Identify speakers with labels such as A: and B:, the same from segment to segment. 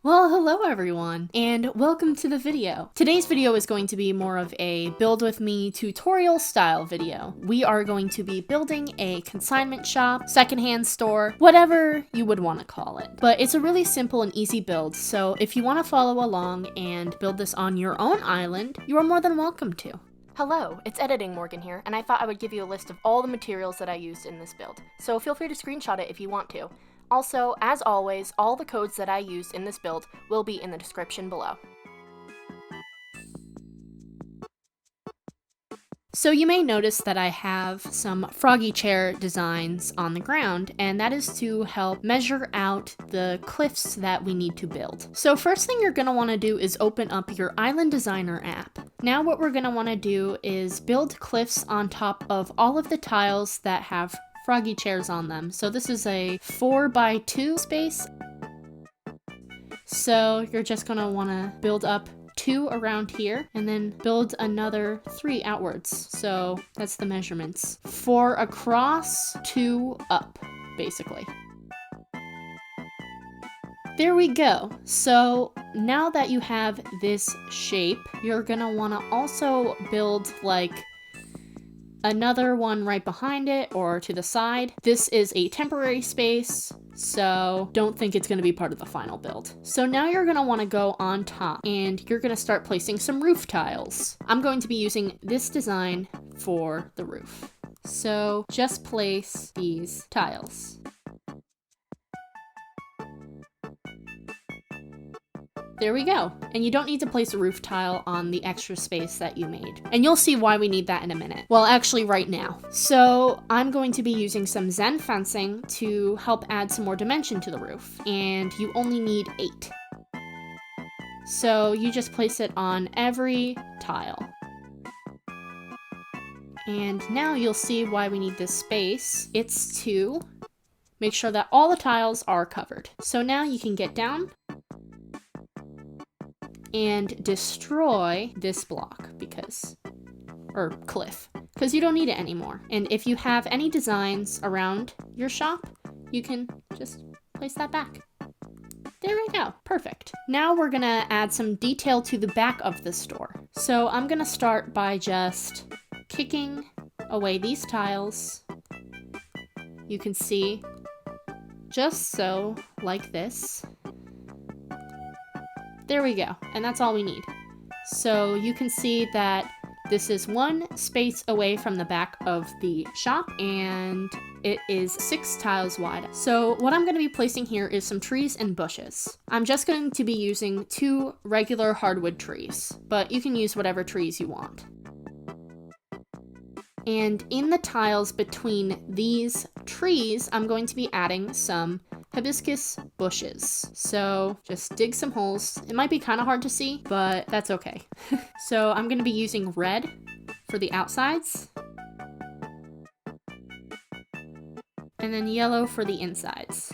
A: Well, hello everyone, and welcome to the video. Today's video is going to be more of a build with me tutorial style video. We are going to be building a consignment shop, secondhand store, whatever you would want to call it. But it's a really simple and easy build, so if you want to follow along and build this on your own island, you are more than welcome to.
B: Hello, it's Editing Morgan here, and I thought I would give you a list of all the materials that I used in this build, so feel free to screenshot it if you want to. Also, as always, all the codes that I used in this build will be in the description below.
A: So you may notice that I have some froggy chair designs on the ground, and that is to help measure out the cliffs that we need to build. So first thing you're going to want to do is open up your Island Designer app. Now what we're going to want to do is build cliffs on top of all of the tiles that have froggy chairs on them. So this is a 4x2 space. So you're just going to want to build up 2 around here and then build another 3 outwards. So that's the measurements. 4 across, 2 up, basically. There we go. So now that you have this shape, you're gonna want to also build like another one right behind it or to the side. This is a temporary space, so don't think it's going to be part of the final build. So now you're going to want to go on top and you're going to start placing some roof tiles. I'm going to be using this design for the roof. So just place these tiles. There we go. And you don't need to place a roof tile on the extra space that you made. And you'll see why we need that in a minute. Well, actually right now. So I'm going to be using some Zen fencing to help add some more dimension to the roof. And you only need 8. So you just place it on every tile. And now you'll see why we need this space. It's to make sure that all the tiles are covered. So now you can get down and destroy this block or cliff, because you don't need it anymore. And if you have any designs around your shop, you can just place that back. There we go, perfect. Now we're gonna add some detail to the back of the store. So I'm gonna start by just kicking away these tiles. You can see, just so, like this. There we go, and that's all we need. So you can see that this is 1 space away from the back of the shop, and it is 6 tiles wide. So what I'm going to be placing here is some trees and bushes. I'm just going to be using 2 regular hardwood trees, but you can use whatever trees you want. And in the tiles between these trees, I'm going to be adding some hibiscus bushes. So just dig some holes. It might be kind of hard to see, but that's okay. So I'm going to be using red for the outsides, and then yellow for the insides.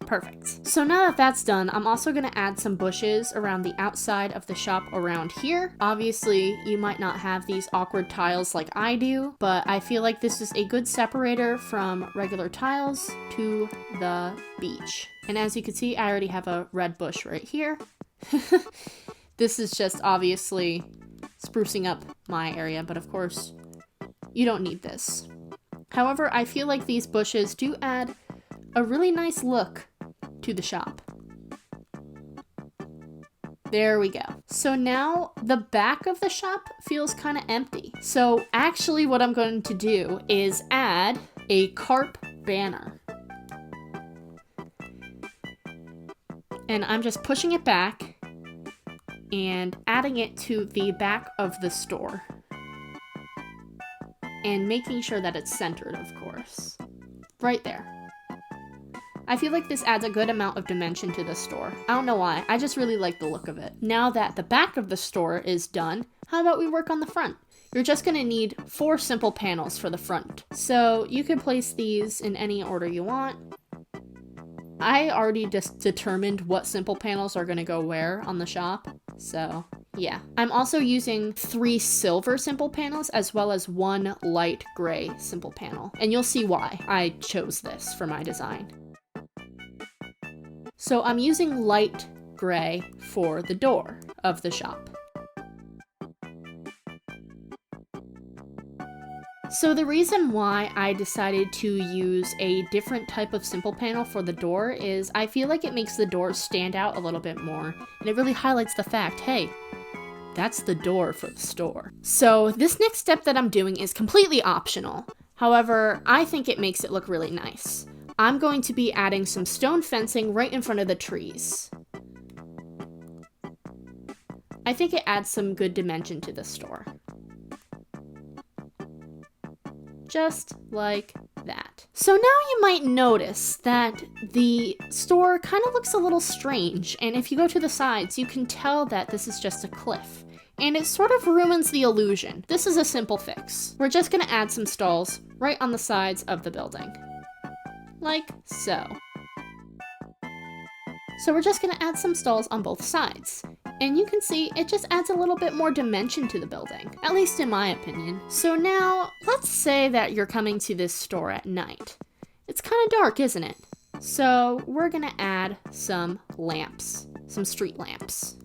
A: Perfect. So now that that's done, I'm also going to add some bushes around the outside of the shop around here. Obviously, you might not have these awkward tiles like I do, but I feel like this is a good separator from regular tiles to the beach. And as you can see, I already have a red bush right here. This is just obviously sprucing up my area, but of course, you don't need this. However, I feel like these bushes do add a really nice look to the shop. There we go. So now the back of the shop feels kind of empty. So actually what I'm going to do is add a carp banner. And I'm just pushing it back and adding it to the back of the store. And making sure that it's centered, of course. Right there. I feel like this adds a good amount of dimension to the store. I don't know why, I just really like the look of it. Now that the back of the store is done, how about we work on the front? You're just gonna need 4 simple panels for the front. So you can place these in any order you want. I already just determined what simple panels are gonna go where on the shop, so yeah. I'm also using 3 silver simple panels as well as 1 light gray simple panel, and you'll see why I chose this for my design. So I'm using light gray for the door of the shop. So the reason why I decided to use a different type of simple panel for the door is I feel like it makes the door stand out a little bit more, and it really highlights the fact, hey, that's the door for the store. So this next step that I'm doing is completely optional. However, I think it makes it look really nice. I'm going to be adding some stone fencing right in front of the trees. I think it adds some good dimension to the store. Just like that. So now you might notice that the store kind of looks a little strange, and if you go to the sides, you can tell that this is just a cliff, and it sort of ruins the illusion. This is a simple fix. We're just gonna add some stalls right on the sides of the building. Like so. So we're just gonna add some stalls on both sides. And you can see it just adds a little bit more dimension to the building, at least in my opinion. So now, let's say that you're coming to this store at night. It's kind of dark, isn't it? So we're gonna add some lamps, some street lamps.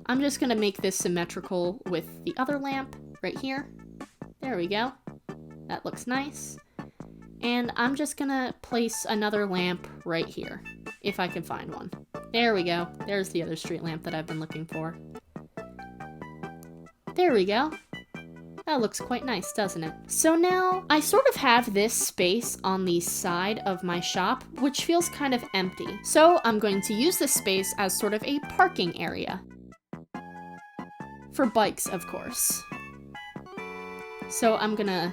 A: I'm just gonna make this symmetrical with the other lamp right here. There we go. That looks nice. And I'm just gonna place another lamp right here, if I can find one. There we go. There's the other street lamp that I've been looking for. There we go. That looks quite nice, doesn't it? So now, I sort of have this space on the side of my shop, which feels kind of empty. So I'm going to use this space as sort of a parking area. For bikes, of course. So I'm gonna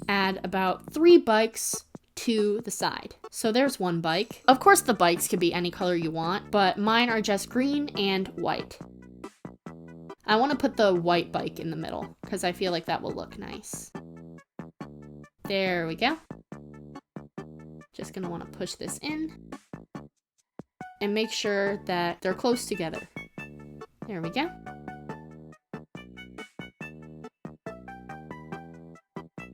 A: add about 3 bikes to the side. So there's one bike. Of course the bikes can be any color you want, but mine are just green and white. I want to put the white bike in the middle, because I feel like that will look nice. There we go. Just gonna want to push this in, and make sure that they're close together. There we go.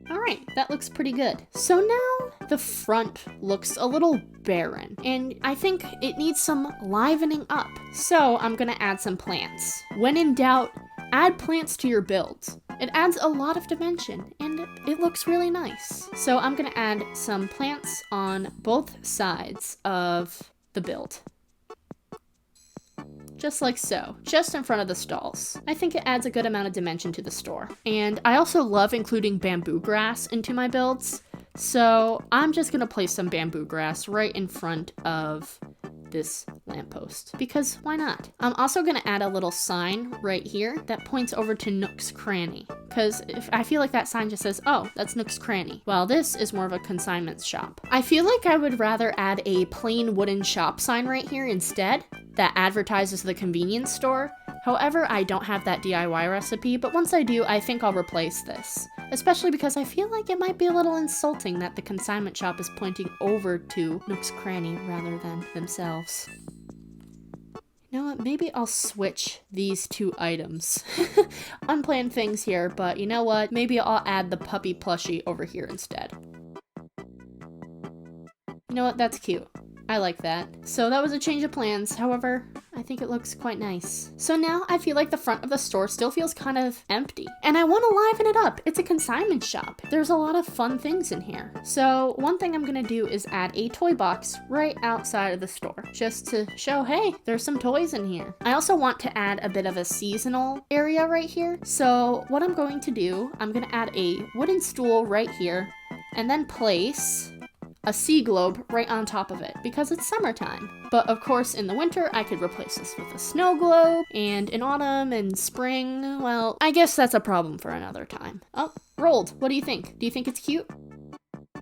A: Alright, that looks pretty good. So now the front looks a little barren, and I think it needs some livening up. So I'm gonna add some plants. When in doubt, add plants to your builds. It adds a lot of dimension, and it looks really nice. So I'm gonna add some plants on both sides of the build. Just like so, just in front of the stalls. I think it adds a good amount of dimension to the store. And I also love including bamboo grass into my builds, so I'm just gonna place some bamboo grass right in front of this lamppost, because why not? I'm also gonna add a little sign right here that points over to Nook's Cranny, because I feel like that sign just says, oh, that's Nook's Cranny, while this is more of a consignment shop. I feel like I would rather add a plain wooden shop sign right here instead that advertises the convenience store. However, I don't have that DIY recipe, but once I do, I think I'll replace this. Especially because I feel like it might be a little insulting that the consignment shop is pointing over to Nook's Cranny rather than themselves. You know what, maybe I'll switch these 2 items. Unplanned things here, but you know what, maybe I'll add the puppy plushie over here instead. You know what, that's cute. I like that. So that was a change of plans. However, I think it looks quite nice. So now I feel like the front of the store still feels kind of empty, and I want to liven it up. It's a consignment shop. There's a lot of fun things in here. So one thing I'm gonna do is add a toy box right outside of the store, just to show, hey, there's some toys in here. I also want to add a bit of a seasonal area right here. So what I'm going to do, I'm gonna add a wooden stool right here, and then place a sea globe right on top of it, because it's summertime. But of course, in the winter, I could replace this with a snow globe, and in autumn and spring, well, I guess that's a problem for another time. Oh, rolled. What do you think? Do you think it's cute?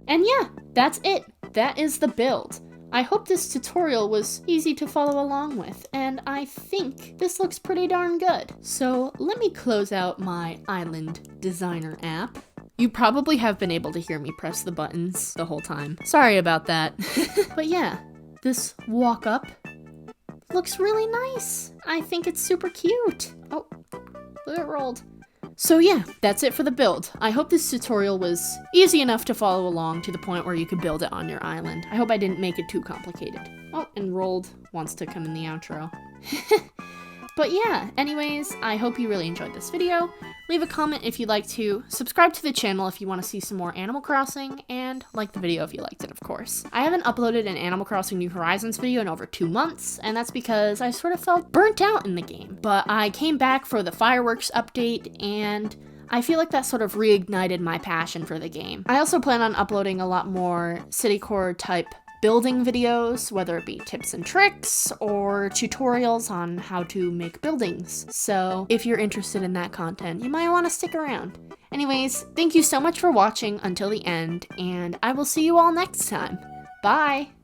A: And yeah, that's it. That is the build. I hope this tutorial was easy to follow along with, and I think this looks pretty darn good. So let me close out my Island Designer app. You probably have been able to hear me press the buttons the whole time. Sorry about that. But yeah, this walk up looks really nice. I think it's super cute. Oh, look, it rolled. So yeah, that's it for the build. I hope this tutorial was easy enough to follow along to the point where you could build it on your island. I hope I didn't make it too complicated. Oh, and Rolled wants to come in the outro. But yeah, anyways, I hope you really enjoyed this video. Leave a comment if you'd like to, subscribe to the channel if you want to see some more Animal Crossing, and like the video if you liked it, of course. I haven't uploaded an Animal Crossing New Horizons video in over 2 months, and that's because I sort of felt burnt out in the game. But I came back for the fireworks update, and I feel like that sort of reignited my passion for the game. I also plan on uploading a lot more Citycore type building videos, whether it be tips and tricks or tutorials on how to make buildings. So if you're interested in that content, you might want to stick around. Anyways, thank you so much for watching until the end, and I will see you all next time. Bye!